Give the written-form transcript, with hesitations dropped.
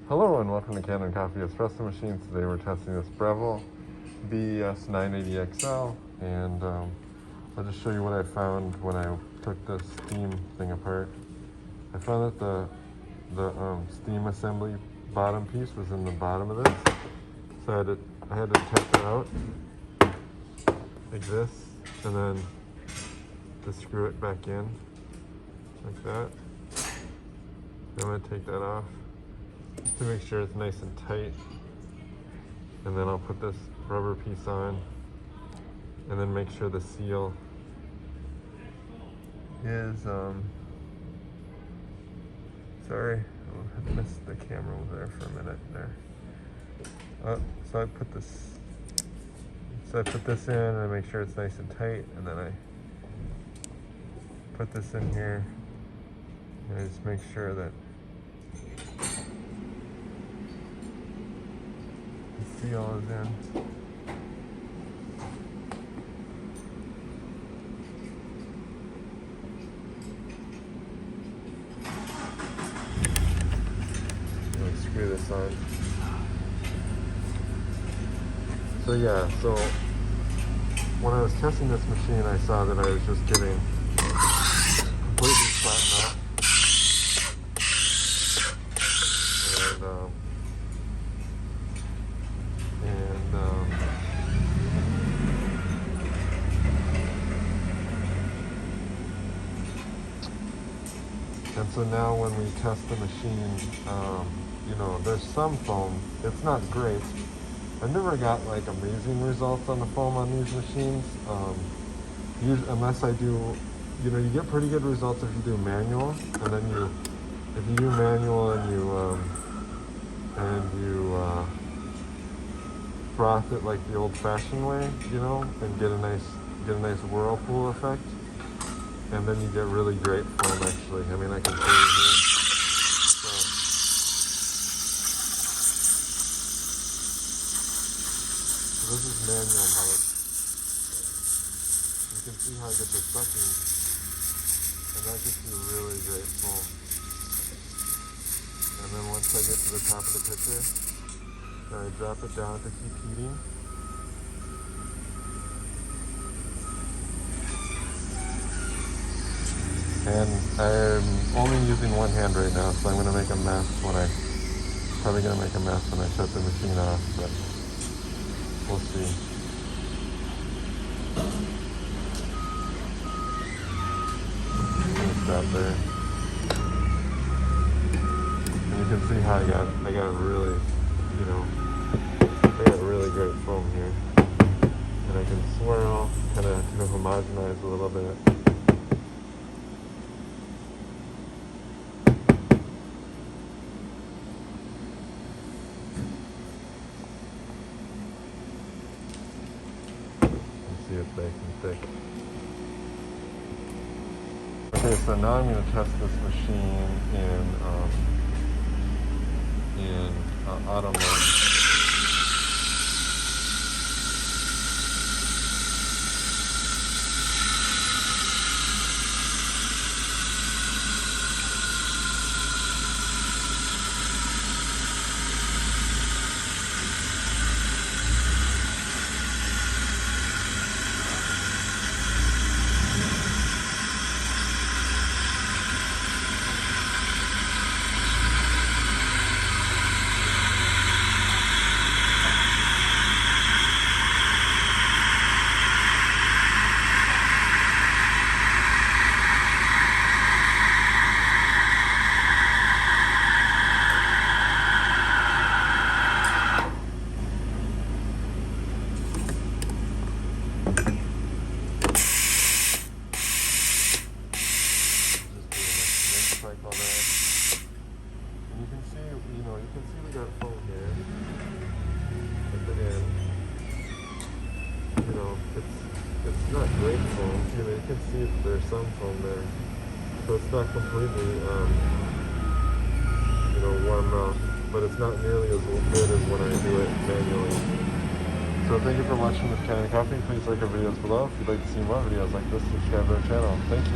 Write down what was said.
Hello and welcome to Kanen Coffee Espresso Machines. Today we're testing this Breville BES 980XL, and I'll just show you what I found when I took the steam thing apart. I found that the steam assembly bottom piece was in the bottom of this, so I had to take it out like this, and then to screw it back in like that. I'm going to take that off to make sure it's nice and tight, and then I'll put this rubber piece on and then make sure the seal is sorry, I missed the camera over there for a minute there. So I put this in and I make sure it's nice and tight, and then I put this in here and I just make sure that the seal is in. Screw this on. So yeah, so when I was testing this machine, I saw that I was just getting completely flattened out. And so now when we test the machine, you know, there's some foam. It's not great. I've never got like amazing results on the foam on these machines. Unless I do, you know, you get pretty good results if you do manual, and then if you do manual and you froth it like the old-fashioned way, you know, and get a nice whirlpool effect. And then you get really great foam, actually. I mean, I can show you here. So this is manual mode. You can see how I get the sucking, and that gets you really great foam. And then once I get to the top of the pitcher, then I drop it down to keep heating. And I'm only using one hand right now, so I'm going to make a mess probably going to make a mess when I shut the machine off, but we'll see. I'm going to stop there. And you can see how I got really, you know, I got really great foam here. And I can swirl, kind of homogenize a little bit. See it's nice and thick. Okay, so now I'm going to test this machine in auto mode. You can see we got foam here at the end. You know, it's not great foam. You know, you can see that there's some foam there, so it's not completely, you know, warmed up, but it's not nearly as good as when I do it manually. So thank you for watching this Kanen Coffee. Please like our videos below. If you'd like to see more videos like this, subscribe to our channel. Thank you.